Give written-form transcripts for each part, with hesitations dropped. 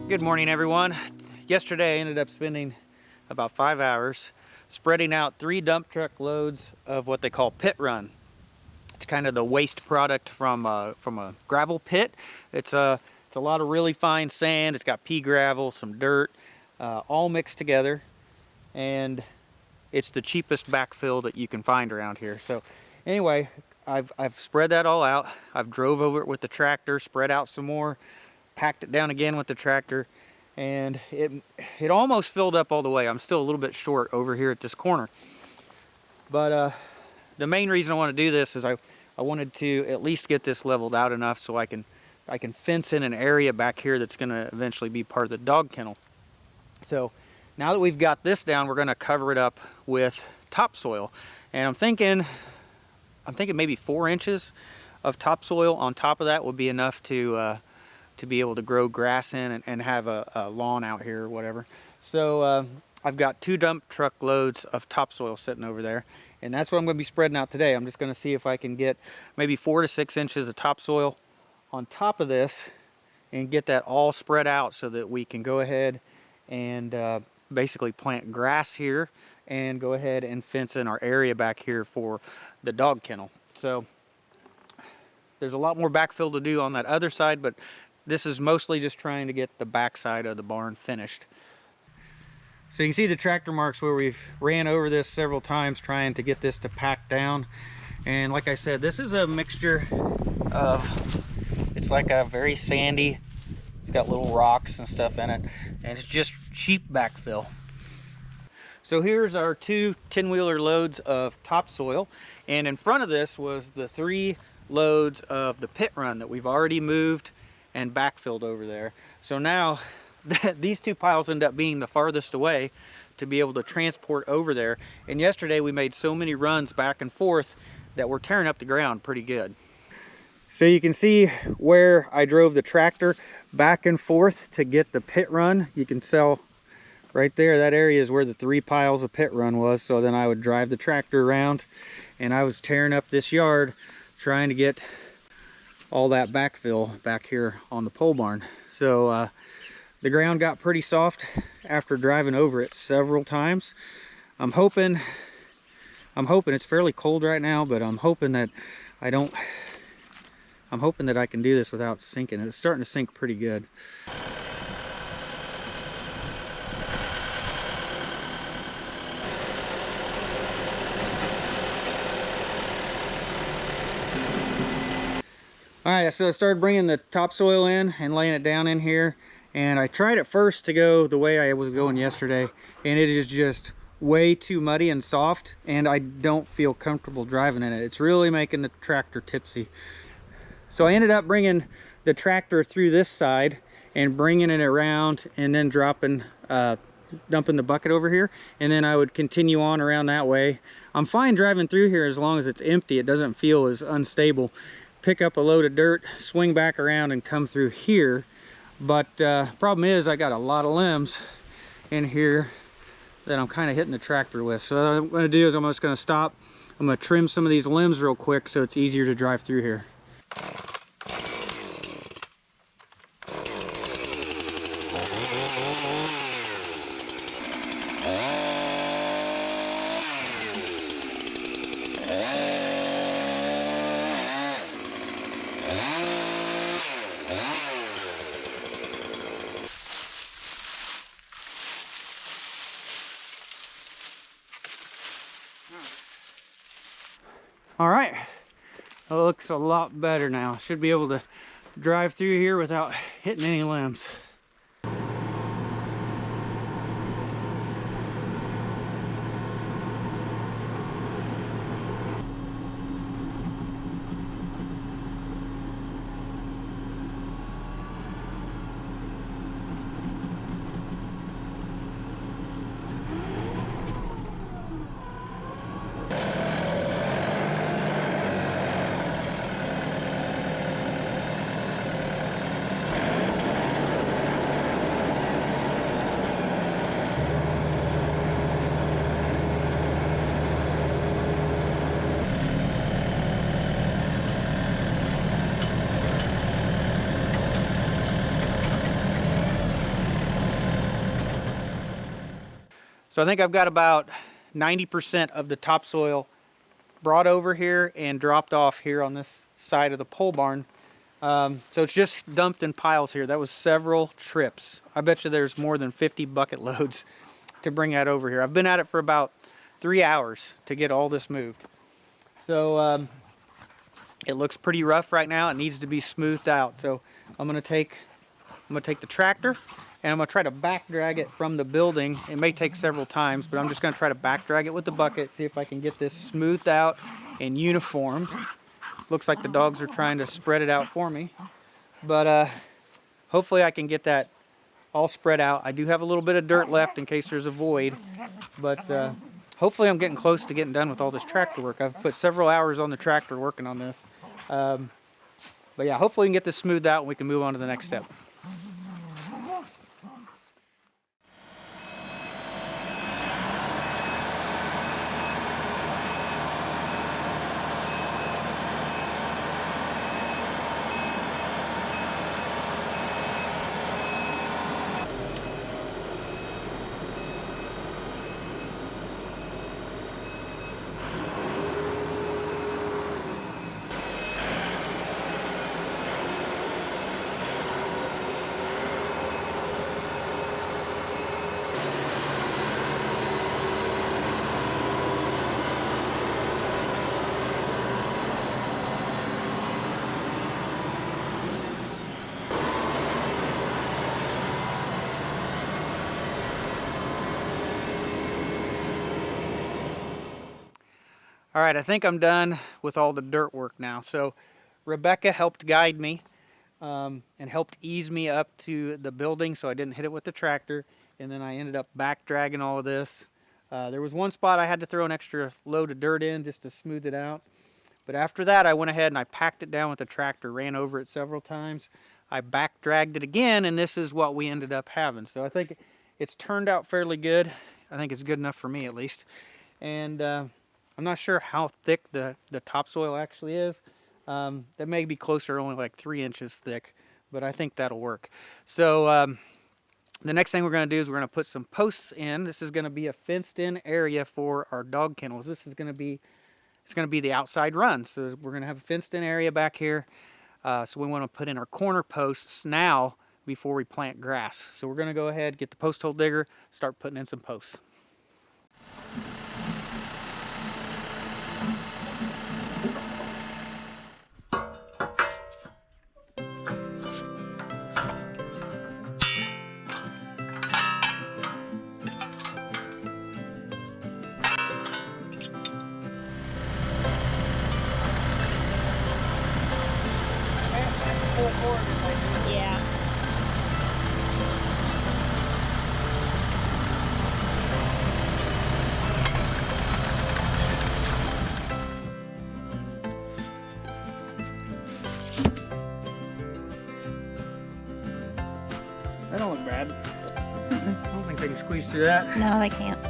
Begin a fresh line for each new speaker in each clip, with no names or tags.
Good morning, everyone. Yesterday I ended up spending about 5 hours spreading out 3 dump truck loads of what they call pit run. It's kind of the waste product from a gravel pit. It's a lot of really fine sand. It's got pea gravel, some dirt, all mixed together, and it's the cheapest backfill that you can find around here. So anyway, I've spread that all out. I've drove over it with the tractor, spread out some more, packed it down again with the tractor, and it almost filled up all the way. I'm still a little bit short over here at this corner, but the main reason I want to do this is I wanted to at least get this leveled out enough so I can fence in an area back here that's going to eventually be part of the dog kennel. So now that we've got this down, we're going to cover it up with topsoil, and I'm thinking maybe 4 inches of topsoil on top of that would be enough to be able to grow grass in and have a lawn out here or whatever. So I've got 2 dump truck loads of topsoil sitting over there, and that's what I'm going to be spreading out today. I'm just going to see if I can get maybe 4 to 6 inches of topsoil on top of this and get that all spread out so that we can go ahead and basically plant grass here and go ahead and fence in our area back here for the dog kennel. So there's a lot more backfill to do on that other side, but this is mostly just trying to get the back side of the barn finished. So you can see the tractor marks where we've ran over this several times trying to get this to pack down. And like I said, this is a mixture of, it's like a very sandy, it's got little rocks and stuff in it, and it's just cheap backfill. So here's our 2 10-wheeler loads of topsoil, and in front of this was the 3 loads of the pit run that we've already moved and backfilled over there. So now these 2 piles end up being the farthest away to be able to transport over there. And yesterday we made so many runs back and forth that we're tearing up the ground pretty good. So you can see where I drove the tractor back and forth to get the pit run. You can tell right there, that area is where the 3 piles of pit run was. So then I would drive the tractor around, and I was tearing up this yard trying to get all that backfill back here on the pole barn. So the ground got pretty soft after driving over it several times. I'm hoping it's fairly cold right now, but I'm hoping that I can do this without sinking. It's starting to sink pretty good. Alright, so I started bringing the topsoil in and laying it down in here, and I tried at first to go the way I was going yesterday, and it is just way too muddy and soft, and I don't feel comfortable driving in it. It's really making the tractor tipsy. So I ended up bringing the tractor through this side and bringing it around and then dumping the bucket over here, and then I would continue on around that way. I'm fine driving through here as long as it's empty. It doesn't feel as unstable. Pick up a load of dirt, swing back around, and come through here. But problem is I got a lot of limbs in here that I'm kind of hitting the tractor with. So what I'm going to do is I'm just going to stop. I'm going to trim some of these limbs real quick so it's easier to drive through here. All right, it looks a lot better now. Should be able to drive through here without hitting any limbs. So I think I've got about 90% of the topsoil brought over here and dropped off here on this side of the pole barn. So it's just dumped in piles here. That was several trips. I bet you there's more than 50 bucket loads to bring that over here. I've been at it for about 3 hours to get all this moved. So it looks pretty rough right now. It needs to be smoothed out. So I'm gonna take the tractor and I'm gonna try to back drag it from the building. It may take several times, but I'm just gonna try to back drag it with the bucket, see if I can get this smoothed out and uniform. Looks like the dogs are trying to spread it out for me, but hopefully I can get that all spread out. I do have a little bit of dirt left in case there's a void, but hopefully I'm getting close to getting done with all this tractor work. I've put several hours on the tractor working on this. But yeah, hopefully we can get this smoothed out and we can move on to the next step. All right, I think I'm done with all the dirt work now. So Rebecca helped guide me and helped ease me up to the building so I didn't hit it with the tractor. And then I ended up back dragging all of this. There was one spot I had to throw an extra load of dirt in just to smooth it out. But after that, I went ahead and I packed it down with the tractor, ran over it several times. I back dragged it again, and this is what we ended up having. So I think it's turned out fairly good. I think it's good enough for me at least. And I'm not sure how thick the topsoil actually is. That may be closer, only like 3 inches thick, but I think that'll work. So the next thing we're going to do is we're going to put some posts in. This is going to be a fenced in area for our dog kennels. This is going to be, it's going to be the outside run. So we're going to have a fenced in area back here. So we want to put in our corner posts now before we plant grass. So we're going to go ahead, get the post hole digger, start putting in some posts.
Yeah.
That don't look bad. I don't think they can squeeze through that.
No, they can't.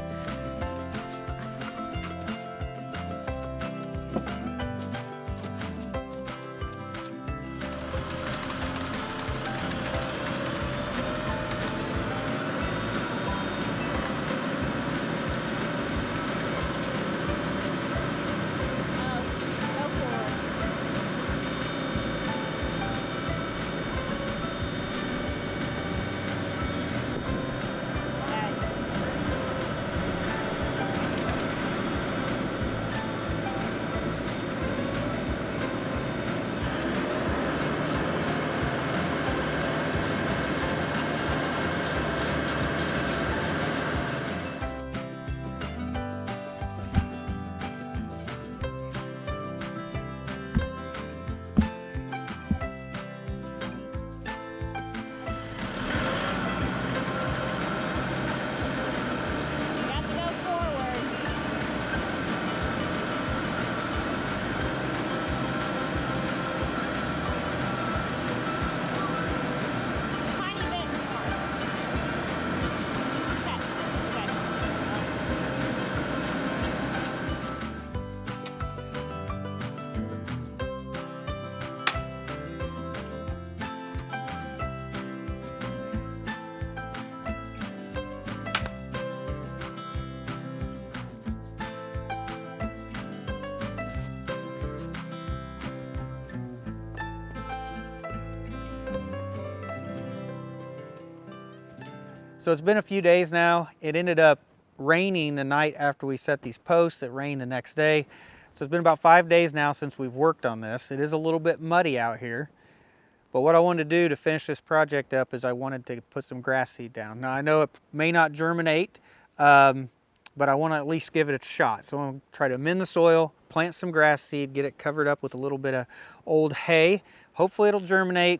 So it's been a few days now. It ended up raining the night after we set these posts. It rained the next day. So it's been about 5 days now since we've worked on this. It is a little bit muddy out here. But what I wanted to do to finish this project up is I wanted to put some grass seed down. Now I know it may not germinate, but I want to at least give it a shot. So I'm going to try to amend the soil, plant some grass seed, get it covered up with a little bit of old hay. Hopefully it'll germinate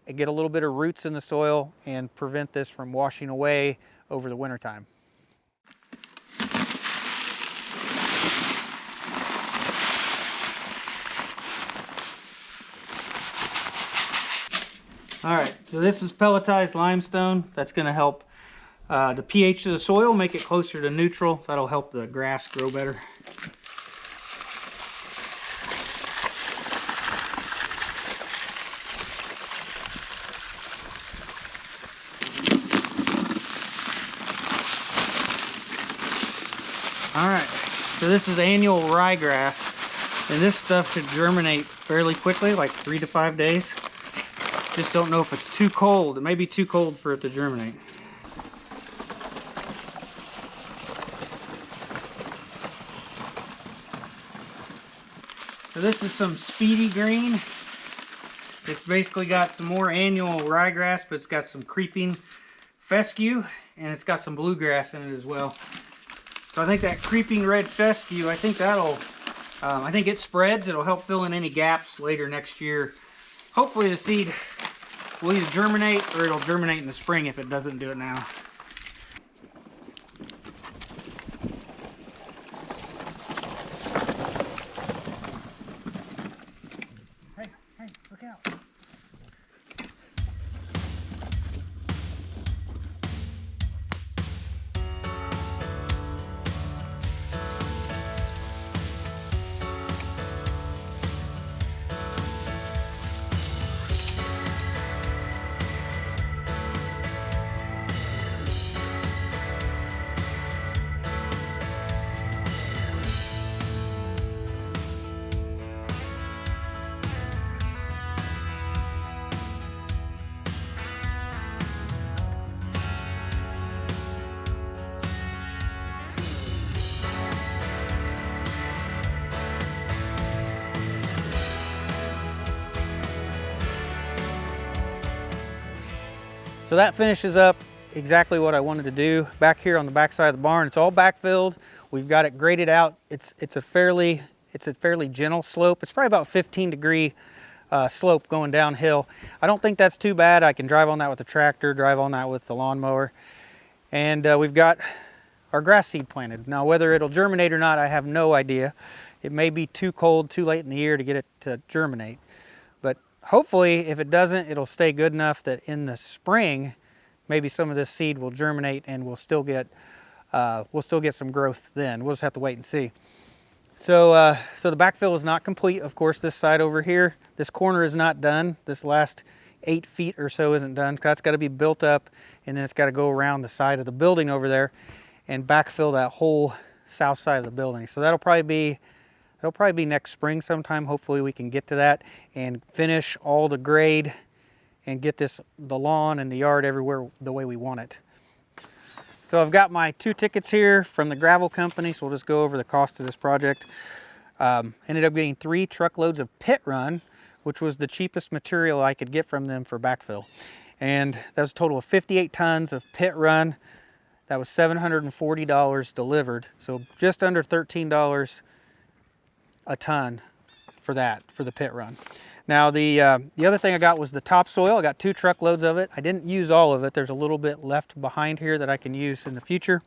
and get a little bit of roots in the soil and prevent this from washing away over the winter time. All right, so this is pelletized limestone. That's going to help the pH of the soil, make it closer to neutral. That'll help the grass grow better. All right, so this is annual ryegrass, and this stuff should germinate fairly quickly, like 3 to 5 days. Just don't know if it's too cold. It may be too cold for it to germinate. So this is some speedy green. It's basically got some more annual ryegrass, but it's got some creeping fescue, and it's got some bluegrass in it as well. So I think that creeping red fescue, I think that'll, I think it spreads. It'll help fill in any gaps later next year. Hopefully the seed will either germinate or it'll germinate in the spring if it doesn't do it now. Hey, look out. So that finishes up exactly what I wanted to do. Back here on the back side of the barn, it's all backfilled. We've got it graded out. It's a fairly gentle slope. It's probably about 15-degree slope going downhill. I don't think that's too bad. I can drive on that with the tractor, drive on that with the lawnmower. And we've got our grass seed planted. Now whether it'll germinate or not, I have no idea. It may be too cold, too late in the year to get it to germinate. But hopefully, if it doesn't, it'll stay good enough that in the spring, maybe some of this seed will germinate and we'll still get some growth then. We'll just have to wait and see. So, so the backfill is not complete. Of course, this side over here, this corner is not done. This last 8 feet or so isn't done. That's got to be built up, and then it's got to go around the side of the building over there and backfill that whole south side of the building. So that'll probably be next spring sometime. Hopefully we can get to that and finish all the grade and get the lawn and the yard everywhere the way we want it. So I've got my 2 tickets here from the gravel company, so we'll just go over the cost of this project. Ended up getting 3 truckloads of pit run, which was the cheapest material I could get from them for backfill. And that was a total of 58 tons of pit run. That was $740 delivered, so just under $13 a ton for that, for the pit run. Now the other thing I got was the topsoil. I got 2 truckloads of it. I didn't use all of it. There's a little bit left behind here that I can use in the future.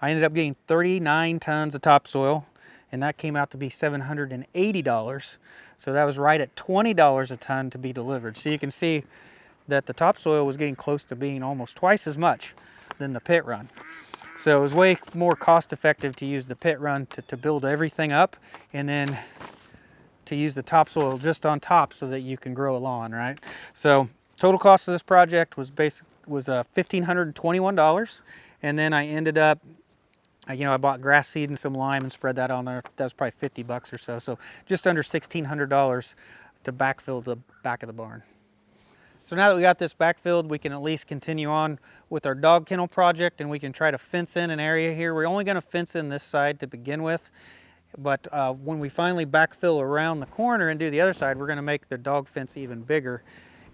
I ended up getting 39 tons of topsoil, and that came out to be $780. So that was right at $20 a ton to be delivered. So you can see that the topsoil was getting close to being almost twice as much than the pit run. So it was way more cost effective to use the pit run to build everything up, and then to use the topsoil just on top so that you can grow a lawn, right? So total cost of this project was $1,521, and then I ended up, I bought grass seed and some lime and spread that on there. That was probably 50 bucks or so. So just under $1,600 to backfill the back of the barn. So now that we got this backfilled, we can at least continue on with our dog kennel project, and we can try to fence in an area here. We're only going to fence in this side to begin with, but when we finally backfill around the corner and do the other side, we're going to make the dog fence even bigger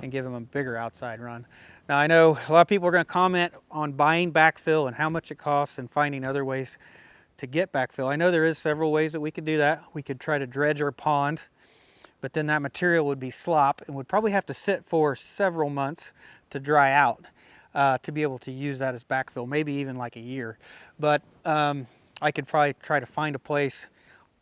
and give them a bigger outside run. Now I know a lot of people are going to comment on buying backfill and how much it costs and finding other ways to get backfill. I know there is several ways that we could do that. We could try to dredge our pond, but then that material would be slop and would probably have to sit for several months to dry out to be able to use that as backfill, maybe even like a year. But I could probably try to find a place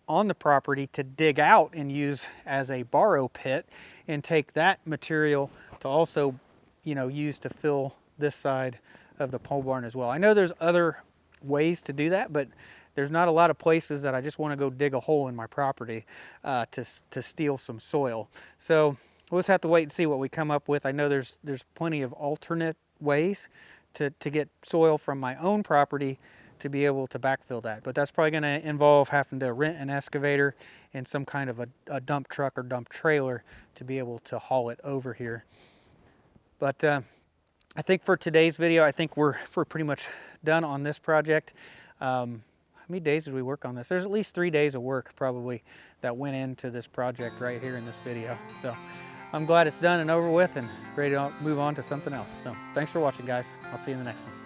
on the property to dig out and use as a borrow pit and take that material to also, you know, use to fill this side of the pole barn as well. I know there's other ways to do that, but there's not a lot of places that I just want to go dig a hole in my property to steal some soil. So we'll just have to wait and see what we come up with. I know there's plenty of alternate ways to get soil from my own property to be able to backfill that. But that's probably going to involve having to rent an excavator and some kind of a dump truck or dump trailer to be able to haul it over here. But I think for today's video, I think we're pretty much done on this project. How many days did we work on this? There's at least 3 days of work probably that went into this project right here in this video. So I'm glad it's done and over with and ready to move on to something else. So thanks for watching, guys. I'll see you in the next one.